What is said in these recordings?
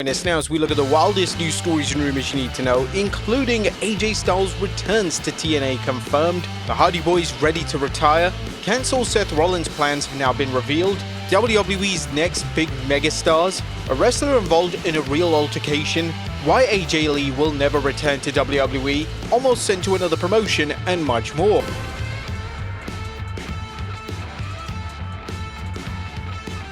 Join us now as we look at the wildest news stories and rumors you need to know, including AJ Styles returns to TNA confirmed, the Hardy Boys ready to retire, cancel Seth Rollins plans have now been revealed, WWE's next big megastars, a wrestler involved in a real altercation, why AJ Lee will never return to WWE, Omos sent to another promotion, and much more.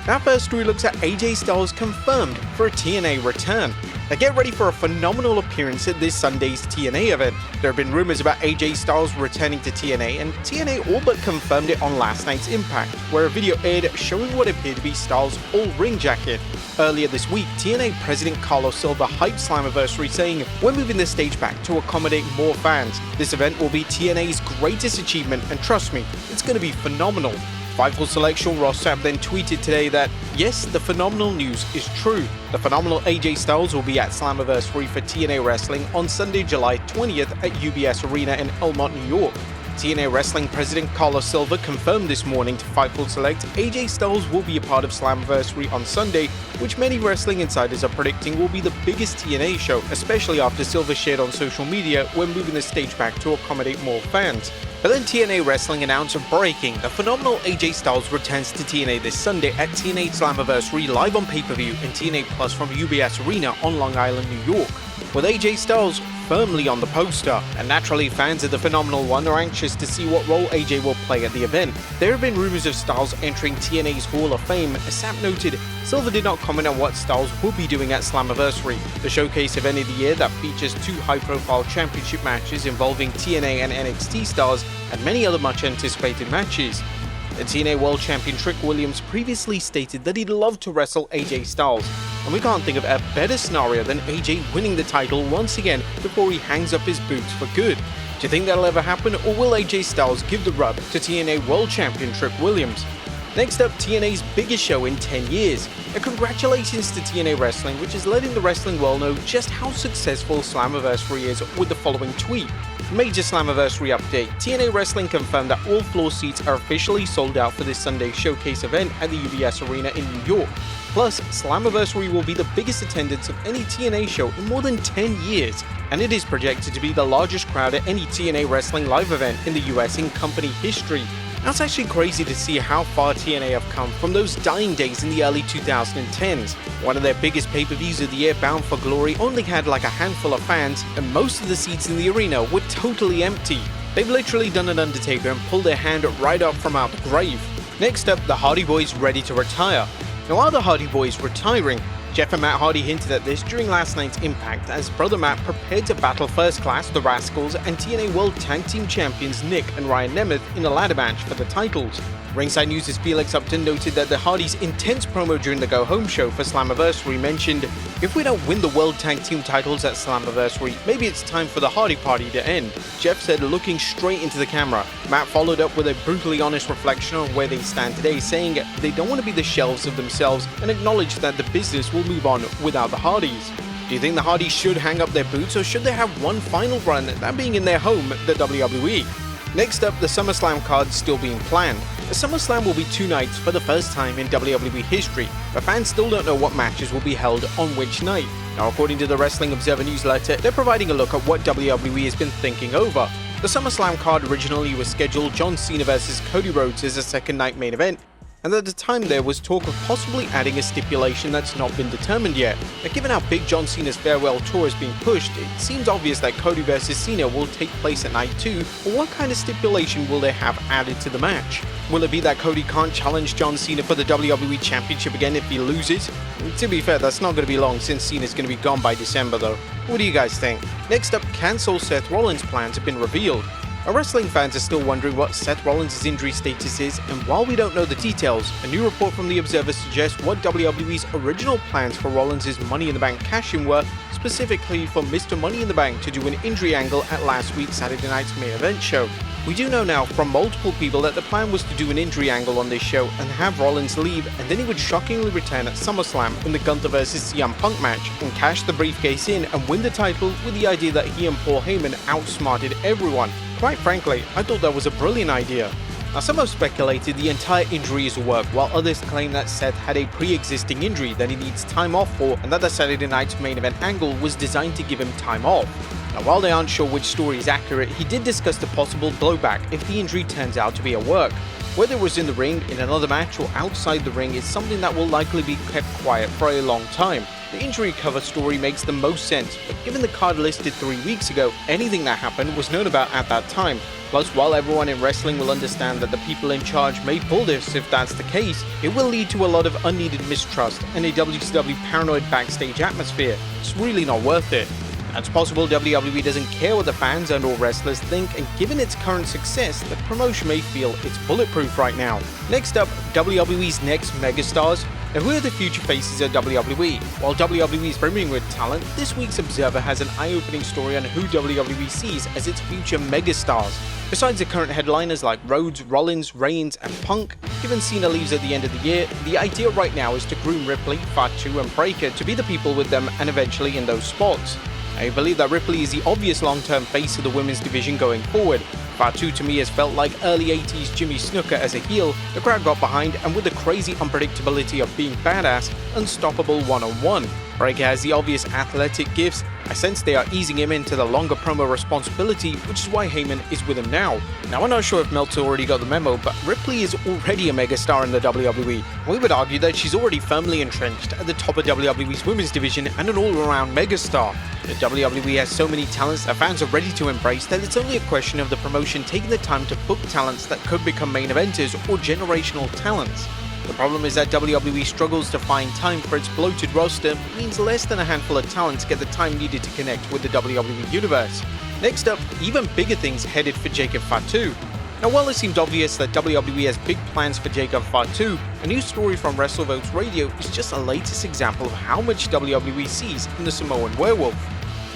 Our first story looks at AJ Styles confirmed for a TNA return. Now get ready for a phenomenal appearance at this Sunday's TNA event. There have been rumors about AJ Styles returning to TNA, and TNA all but confirmed it on last night's Impact, where a video aired showing what appeared to be Styles' all-ring jacket. Earlier this week, TNA President Carlos Silva hyped Slammiversary, saying, "We're moving the stage back to accommodate more fans. This event will be TNA's greatest achievement, and trust me, it's going to be phenomenal." Fightful Select Sean Ross Sapp then tweeted today that, yes, the phenomenal news is true. The phenomenal AJ Styles will be at Slammiversary for TNA Wrestling on Sunday, July 20th at UBS Arena in Elmont, New York. TNA Wrestling President Carlos Silva confirmed this morning to Fightful Select AJ Styles will be a part of Slammiversary on Sunday, which many wrestling insiders are predicting will be the biggest TNA show, especially after Silva shared on social media we're moving the stage back to accommodate more fans. But then TNA Wrestling announced breaking, the phenomenal AJ Styles returns to TNA this Sunday at TNA Slammiversary live on pay-per-view and TNA Plus from UBS Arena on Long Island, New York, with AJ Styles firmly on the poster. And naturally, fans of the Phenomenal One are anxious to see what role AJ will play at the event. There have been rumors of Styles entering TNA's Hall of Fame. As Sapp noted, Silva did not comment on what Styles will be doing at Slammiversary, the showcase event of the year that features two high-profile championship matches involving TNA and NXT stars and many other much-anticipated matches. The TNA World Champion Trick Williams previously stated that he'd love to wrestle AJ Styles, and we can't think of a better scenario than AJ winning the title once again before he hangs up his boots for good. Do you think that'll ever happen, or will AJ Styles give the rub to TNA World Champion Trick Williams? Next up, TNA's biggest show in 10 years. And congratulations to TNA Wrestling, which is letting the wrestling world know just how successful Slammiversary is with the following tweet. Major Slammiversary update. TNA Wrestling confirmed that all floor seats are officially sold out for this Sunday's showcase event at the UBS Arena in New York. Plus, Slammiversary will be the biggest attendance of any TNA show in more than 10 years, and it is projected to be the largest crowd at any TNA Wrestling live event in the US in company history. Now it's actually crazy to see how far TNA have come from those dying days in the early 2010s. One of their biggest pay-per-views of the year, Bound for Glory, only had like a handful of fans, and most of the seats in the arena were totally empty. They've literally done an Undertaker and pulled their hand right up from out the grave. Next up, the Hardy Boys ready to retire. Now are the Hardy Boys retiring? Jeff and Matt Hardy hinted at this during last night's Impact as Brother Matt prepared to battle First Class, the Rascals, and TNA World Tag Team Champions Nick and Ryan Nemeth in a ladder match for the titles. Ringside News' Felix Upton noted that the Hardys' intense promo during the Go Home show for Slammiversary mentioned, "If we don't win the World Tag Team titles at Slammiversary, maybe it's time for the Hardy Party to end," Jeff said, looking straight into the camera. Matt followed up with a brutally honest reflection on where they stand today, saying they don't want to be the shells of themselves and acknowledge that the business will move on without the Hardys. Do you think the Hardys should hang up their boots, or should they have one final run, that being in their home, the WWE? Next up, the SummerSlam card still being planned. The SummerSlam will be 2 nights for the first time in WWE history, but fans still don't know what matches will be held on which night. Now, according to the Wrestling Observer newsletter, they're providing a look at what WWE has been thinking over. The SummerSlam card originally was scheduled John Cena vs Cody Rhodes as a second night main event, and at the time there was talk of possibly adding a stipulation that's not been determined yet. But given how big John Cena's farewell tour is being pushed, it seems obvious that Cody vs Cena will take place at night 2, but what kind of stipulation will they have added to the match? Will it be that Cody can't challenge John Cena for the WWE Championship again if he loses? To be fair, that's not going to be long since Cena's going to be gone by December though. What do you guys think? Next up, cancel Seth Rollins plans have been revealed. Our wrestling fans are still wondering what Seth Rollins' injury status is, and while we don't know the details, a new report from The Observer suggests what WWE's original plans for Rollins' Money in the Bank cash-in were, specifically for Mr. Money in the Bank to do an injury angle at last week's Saturday night's main event show. We do know now from multiple people that the plan was to do an injury angle on this show and have Rollins leave, and then he would shockingly return at SummerSlam in the Gunther vs CM Punk match and cash the briefcase in and win the title, with the idea that he and Paul Heyman outsmarted everyone. Quite frankly, I thought that was a brilliant idea. Now, some have speculated the entire injury is work, while others claim that Seth had a pre-existing injury that he needs time off for, and that the Saturday night's main event angle was designed to give him time off. Now, while they aren't sure which story is accurate, he did discuss the possible blowback if the injury turns out to be a work. Whether it was in the ring, in another match, or outside the ring is something that will likely be kept quiet for a long time. The injury cover story makes the most sense, but given the card listed 3 weeks ago, anything that happened was known about at that time. Plus, while everyone in wrestling will understand that the people in charge may pull this if that's the case, it will lead to a lot of unneeded mistrust and a WCW paranoid backstage atmosphere. It's really not worth it. It's possible WWE doesn't care what the fans and or wrestlers think, and given its current success, the promotion may feel it's bulletproof right now. Next up, WWE's next megastars. Now, who are the future faces of WWE? While WWE is brimming with talent, this week's Observer has an eye-opening story on who WWE sees as its future megastars. Besides the current headliners like Rhodes, Rollins, Reigns, and Punk, given Cena leaves at the end of the year, the idea right now is to groom Ripley, Fatu, and Breakker to be the people with them and eventually in those spots. I believe that Ripley is the obvious long-term face of the women's division going forward. Fatu to me has felt like early 80s Jimmy Snuka as a heel, the crowd got behind, and with the crazy unpredictability of being badass, unstoppable one-on-one. Breakker has the obvious athletic gifts. I sense they are easing him into the longer promo responsibility, which is why Heyman is with him now. Now, I'm not sure if Meltzer already got the memo, but Ripley is already a megastar in the WWE. We would argue that she's already firmly entrenched at the top of WWE's women's division and an all-around megastar. The WWE has so many talents that fans are ready to embrace that it's only a question of the promotion taking the time to book talents that could become main eventers or generational talents. The problem is that WWE struggles to find time for its bloated roster, which means less than a handful of talents get the time needed to connect with the WWE Universe. Next up, even bigger things headed for Jacob Fatu. Now, while it seemed obvious that WWE has big plans for Jacob Fatu, a new story from WrestleVotes Radio is just the latest example of how much WWE sees in the Samoan Werewolf.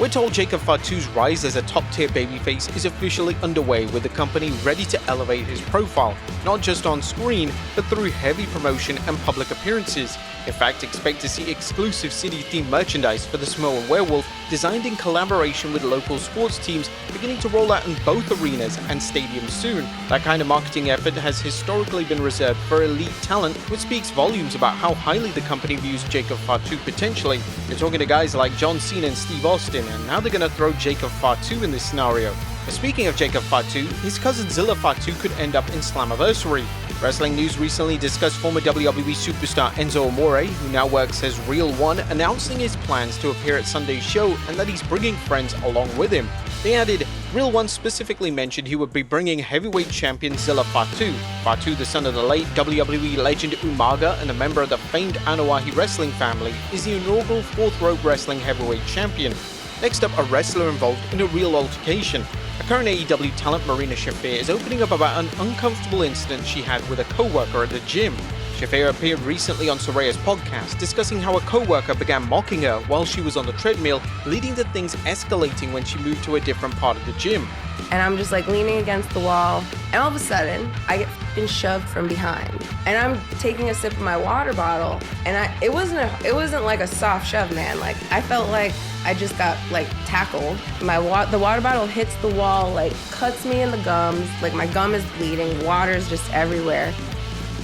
We're told Jacob Fatu's rise as a top-tier babyface is officially underway, with the company ready to elevate his profile, not just on screen, but through heavy promotion and public appearances. In fact, expect to see exclusive city-themed merchandise for the Samoan Werewolf, designed in collaboration with local sports teams, beginning to roll out in both arenas and stadiums soon. That kind of marketing effort has historically been reserved for elite talent, which speaks volumes about how highly the company views Jacob Fatu potentially. You're talking to guys like John Cena and Steve Austin, and now they're going to throw Jacob Fatu in this scenario. But speaking of Jacob Fatu, his cousin Zilla Fatu could end up in Slammiversary. Wrestling News recently discussed former WWE superstar Enzo Amore, who now works as Real One, announcing his plans to appear at Sunday's show and that he's bringing friends along with him. They added, Real One specifically mentioned he would be bringing heavyweight champion Zilla Fatu. Fatu, the son of the late WWE legend Umaga and a member of the famed Anoa'i wrestling family, is the inaugural Fourth Rope Wrestling heavyweight champion. Next up, a wrestler involved in a real altercation. A current AEW talent, Marina Shafir, is opening up about an uncomfortable incident she had with a co-worker at the gym. Shafir appeared recently on Soraya's podcast, discussing how a co-worker began mocking her while she was on the treadmill, leading to things escalating when she moved to a different part of the gym. And I'm just like leaning against the wall, and all of a sudden, I get f***ing shoved from behind. And I'm taking a sip of my water bottle, and it wasn't like a soft shove, man. Like, I felt like I just got like tackled. The water bottle hits the wall, like cuts me in the gums, like my gum is bleeding, water's just everywhere.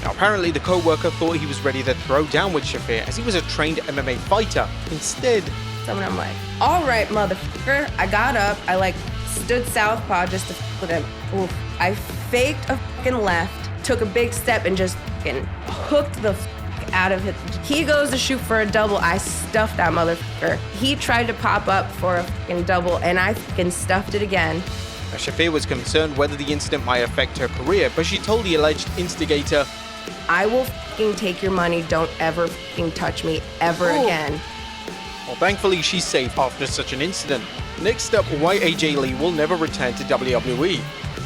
Now, apparently the co-worker thought he was ready to throw down with Shafir as he was a trained MMA fighter. Instead, I'm like, all right, motherfucker. I got up, I like stood southpaw just to f with him. Oof. I faked a fucking left, took a big step, and just fucking hooked the f out of it. He goes to shoot for a double. I stuffed that motherfucker. He tried to pop up for a fucking double, and I fucking stuffed it again. Now, Shafir was concerned whether the incident might affect her career, but she told the alleged instigator, I will fucking take your money. Don't ever fucking touch me ever again. Well, thankfully, she's safe after such an incident. Next up, why AJ Lee will never return to WWE.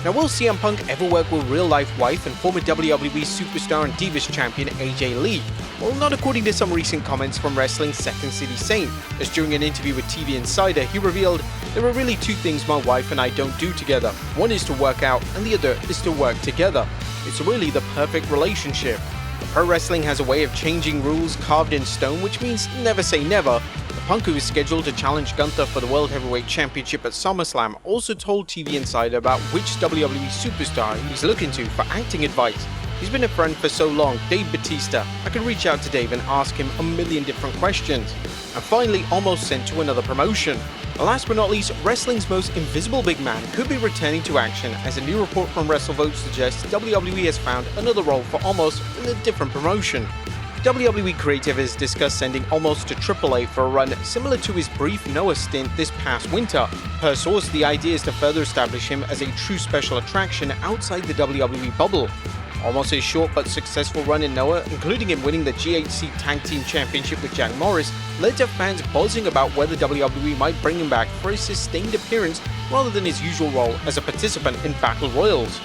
Now, will CM Punk ever work with real-life wife and former WWE superstar and Divas champion AJ Lee? Well, not according to some recent comments from wrestling's Second City Saint, as during an interview with TV Insider, he revealed, there are really two things my wife and I don't do together. One is to work out, and the other is to work together. It's really the perfect relationship. Pro wrestling has a way of changing rules carved in stone, which means never say never. The Punk, who is scheduled to challenge Gunther for the World Heavyweight Championship at SummerSlam, also told TV Insider about which WWE superstar he's looking to for acting advice. He's been a friend for so long, Dave Bautista. I could reach out to Dave and ask him a million different questions. And finally, Omos sent to another promotion. Last but not least, wrestling's most invisible big man could be returning to action, as a new report from WrestleVote suggests WWE has found another role for Omos in a different promotion. WWE Creative has discussed sending Omos to AAA for a run similar to his brief Noah stint this past winter. Per source, the idea is to further establish him as a true special attraction outside the WWE bubble. Omos' short but successful run in Noah, including him winning the GHC Tag Team Championship with Jack Morris, led to fans buzzing about whether WWE might bring him back for a sustained appearance rather than his usual role as a participant in Battle Royals.